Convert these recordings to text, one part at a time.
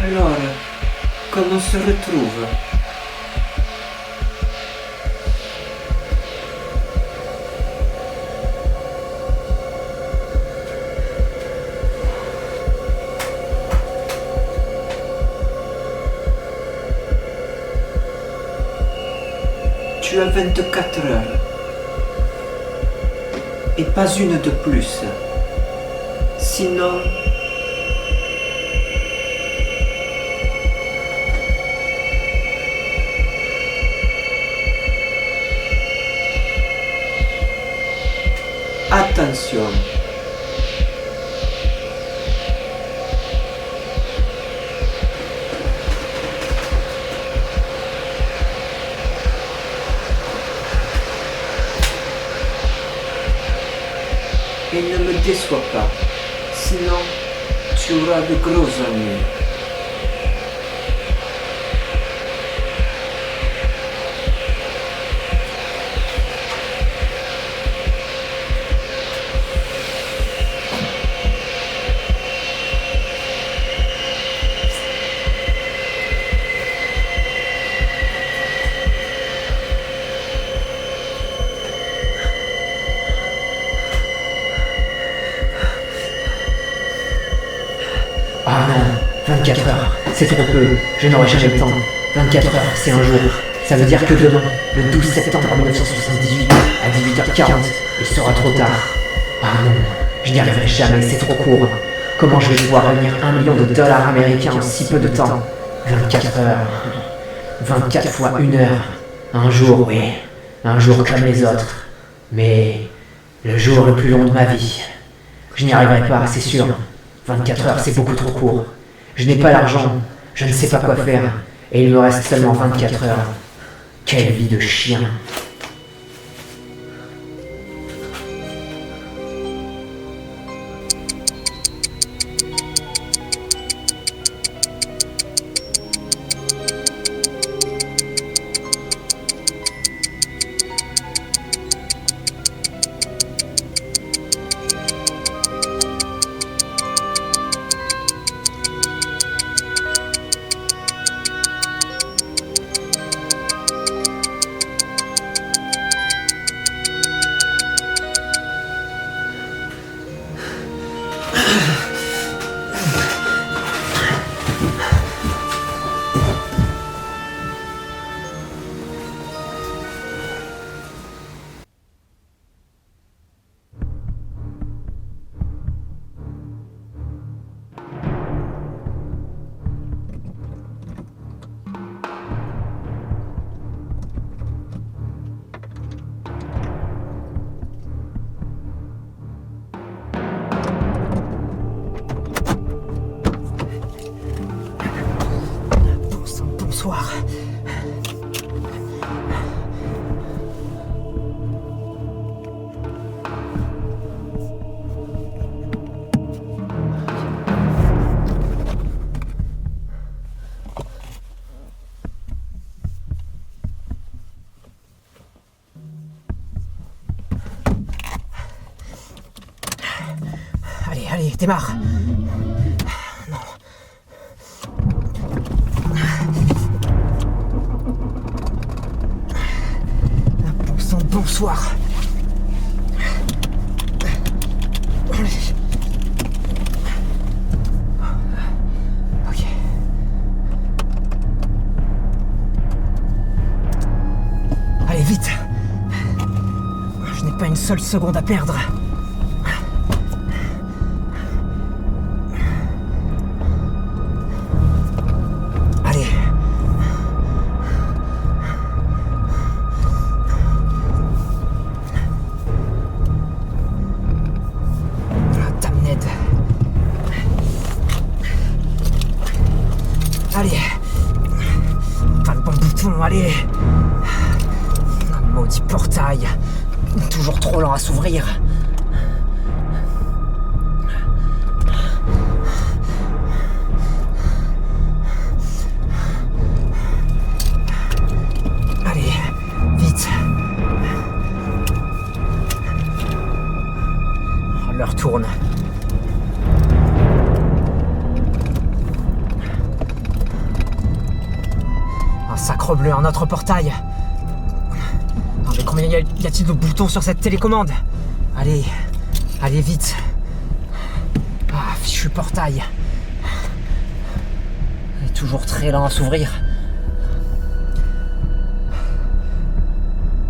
Alors, comme on se retrouve? Tu as 24 heures. Et pas une de plus. Sinon... Attention. Et ne me déçois pas, sinon tu auras de gros ennuis. Ah non, 24 heures, c'est trop peu, je n'aurai jamais le temps. 24 heures, c'est un jour. Ça veut dire que demain, le 12 septembre 1978, à 18h40, il sera trop tard. Ah non, je n'y arriverai jamais, c'est trop court. Comment je vais pouvoir réunir 1 million de dollars américains en si peu de temps? 24 heures. 24 fois 1 heure. Un jour, oui. Un jour comme les autres. Mais le jour le plus long de ma vie. Je n'y arriverai pas, c'est sûr. 24 heures, c'est beaucoup trop court. Je n'ai pas l'argent, je ne sais pas quoi faire, et il me reste seulement 24 heures. Quelle vie de chien. Bonsoir. Allez, démarre. Bonsoir. Ok. Allez, vite. Je n'ai pas une seule seconde à perdre. Allez. Allez. Pas le bon bouton, allez. Un maudit portail. Toujours trop lent à s'ouvrir. Allez, vite. L'heure tourne. Sacrebleu, un autre portail. Oh, mais combien y a-t-il de boutons sur cette télécommande? Allez, allez vite. Ah, fichu portail. Il est toujours très lent à s'ouvrir.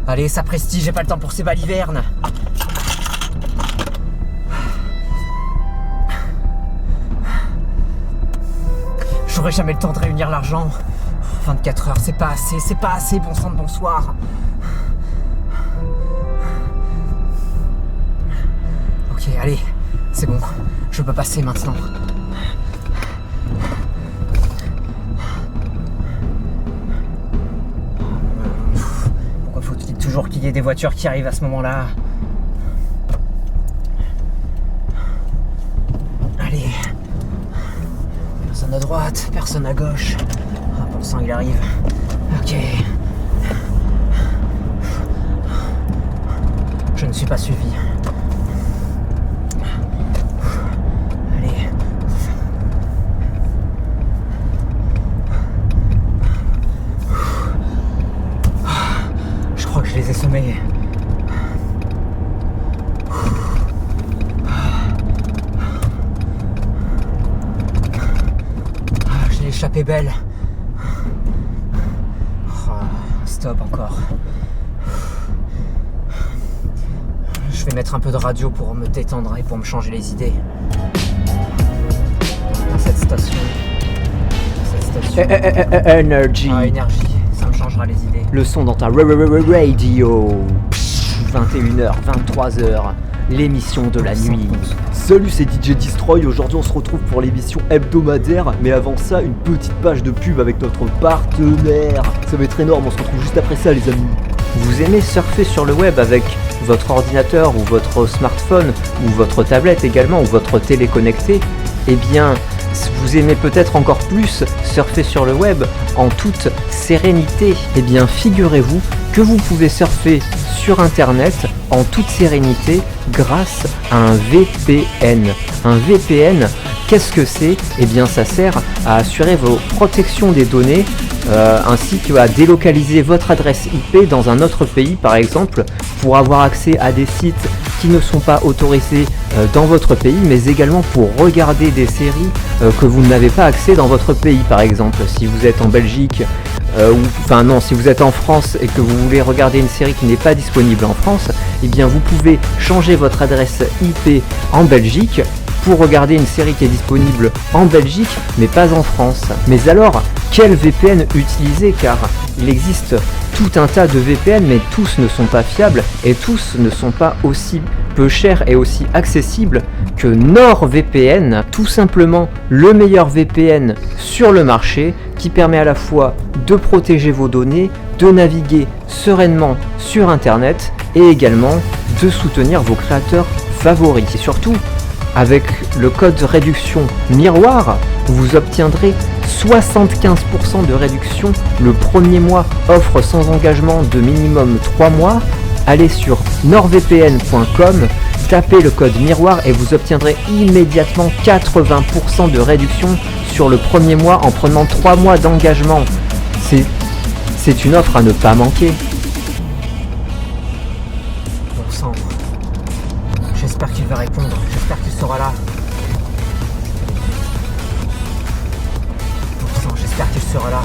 Allez, sapristi, j'ai pas le temps pour ces balivernes. J'aurai jamais le temps de réunir l'argent. 24 heures, c'est pas assez, bon sang de bonsoir. Ok, allez, c'est bon, je peux passer maintenant. Pourquoi faut-il toujours qu'il y ait des voitures qui arrivent à ce moment-là? Allez. Personne à droite, personne à gauche. Ah, bon sang, il arrive. Ok. Je ne suis pas suivi. Allez. Je crois que je les ai semés. Échappée belle. Oh, stop encore. Je vais mettre un peu de radio pour me détendre et pour me changer les idées. Dans cette station. Energy. Ah, énergie, ça me changera les idées. Le son dans ta radio. 21h, 23h. L'émission de la nuit. Salut, c'est DJ Destroy. Aujourd'hui, on se retrouve pour l'émission hebdomadaire. Mais avant ça, une petite page de pub avec notre partenaire. Ça va être énorme, on se retrouve juste après ça, les amis. Vous aimez surfer sur le web avec votre ordinateur ou votre smartphone ou votre tablette également ou votre télé connectée? Eh bien, vous aimez peut-être encore plus surfer sur le web en toute sérénité. Eh bien, figurez-vous que vous pouvez surfer sur internet en toute sérénité grâce à un VPN. Un VPN, qu'est-ce que c'est? Eh bien, ça sert à assurer vos protections des données ainsi qu'à délocaliser votre adresse IP dans un autre pays, par exemple, pour avoir accès à des sites qui ne sont pas autorisés dans votre pays, mais également pour regarder des séries que vous n'avez pas accès dans votre pays, par exemple. Si vous êtes en Belgique, si vous êtes en France et que vous voulez regarder une série qui n'est pas disponible en France, eh bien vous pouvez changer votre adresse IP en Belgique pour regarder une série qui est disponible en Belgique mais pas en France. Mais alors, quel VPN utiliser? Car il existe tout un tas de VPN, mais tous ne sont pas fiables et tous ne sont pas aussi peu chers et aussi accessibles que NordVPN, tout simplement le meilleur VPN sur le marché qui permet à la fois de protéger vos données, de naviguer sereinement sur internet et également de soutenir vos créateurs favoris. Et surtout, avec le code de réduction Miroir, vous obtiendrez 75% de réduction le premier mois, offre sans engagement de minimum 3 mois. Allez sur nordvpn.com, tapez le code Miroir et vous obtiendrez immédiatement 80% de réduction sur le premier mois en prenant 3 mois d'engagement. C'est une offre à ne pas manquer. Bon sang. J'espère qu'il va répondre, j'espère qu'il sera là. Bon sang, j'espère qu'il sera là.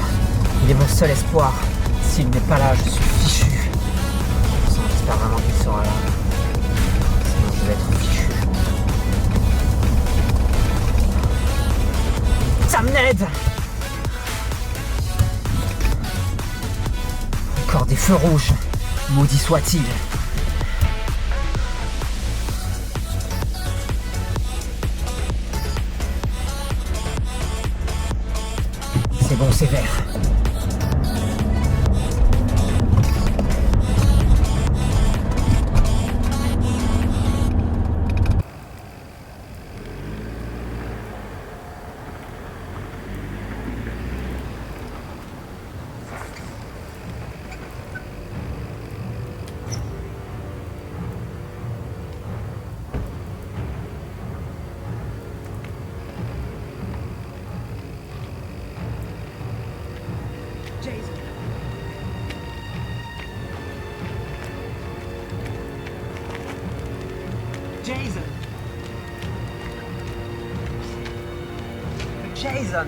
Il est mon seul espoir. S'il n'est pas là, je suis fichu. Bon sang, j'espère vraiment qu'il sera là. Sinon je vais être fichu. Ça m'aide. Encore des feux rouges. Maudit soit-il. C'est bon, c'est vert. Jason. Jason.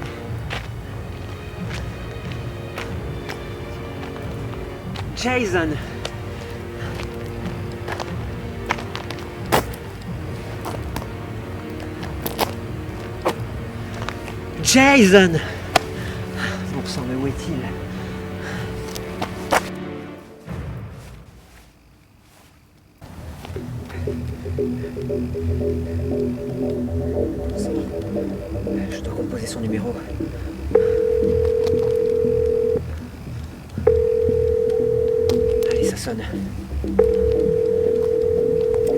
Jason. Jason. Bon sang, mais où est-il? Je dois composer son numéro. Allez, ça sonne.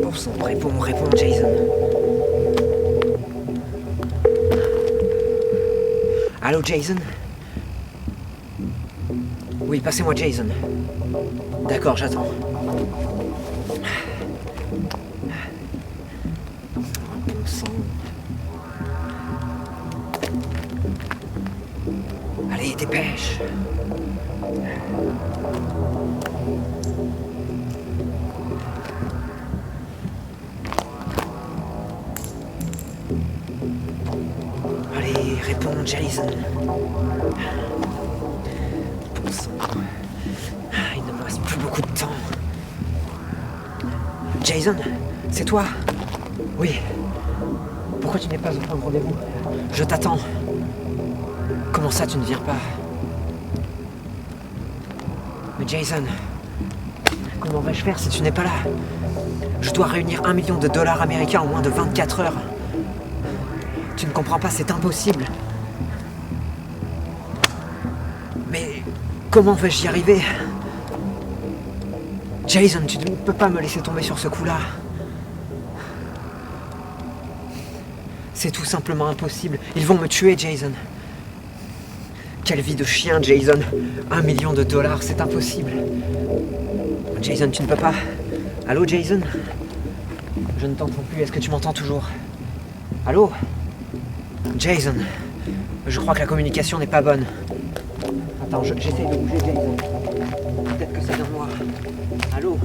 Bon sang, réponds, Jason. Allô, Jason? Oui, passez-moi Jason. D'accord, j'attends. Bon sang. Allez, dépêche. Allez, réponds, Jason. Bon sang. Il ne me reste plus beaucoup de temps. Jason, c'est toi? Oui. Pourquoi tu n'es pas au point de rendez-vous? Je t'attends. Comment ça, tu ne viens pas? Mais Jason, comment vais-je faire si tu n'es pas là? Je dois réunir 1 million de dollars américains en moins de 24 heures. Tu ne comprends pas, c'est impossible. Mais comment vais-je y arriver? Jason, tu ne peux pas me laisser tomber sur ce coup-là. C'est tout simplement impossible. Ils vont me tuer, Jason. Quelle vie de chien, Jason. 1 million de dollars, c'est impossible. Jason, tu ne peux pas. Allô, Jason? Je ne t'entends plus, est-ce que tu m'entends toujours? Allô? Jason, je crois que la communication n'est pas bonne. Attends, j'essaie de bouger, Jason. Peut-être que ça vient de moi. Allô?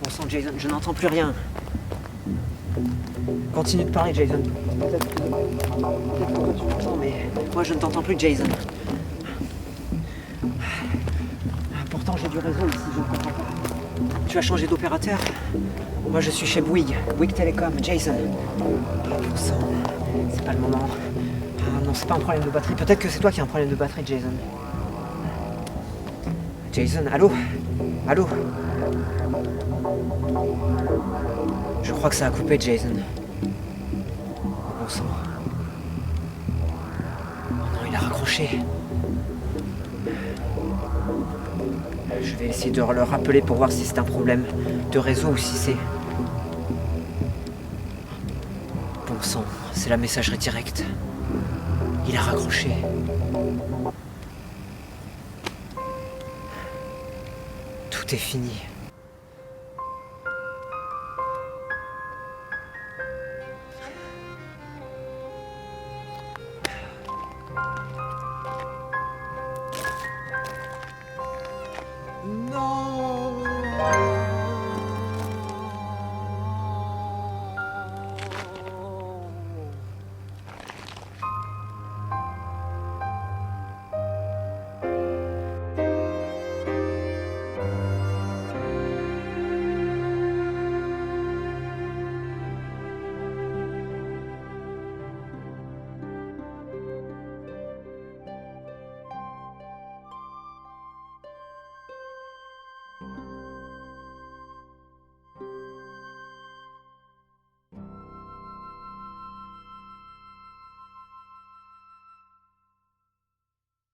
Bon sang, Jason, je n'entends plus rien. Continue de parler, Jason. Peut-être que toi tu m'entends, mais moi je ne t'entends plus, Jason. Pourtant j'ai du réseau ici, je ne comprends pas. Tu as changé d'opérateur? Moi je suis chez Bouygues Télécom, Jason. Bon sang, c'est pas le moment. Ah non, c'est pas un problème de batterie. Peut-être que c'est toi qui as un problème de batterie, Jason. Jason, allô? Allô? Je crois que ça a coupé, Jason. Bon sang. Oh non, il a raccroché. Je vais essayer de le rappeler pour voir si c'est un problème de réseau ou si c'est... Bon sang, c'est la messagerie directe. Il a raccroché. Tout est fini.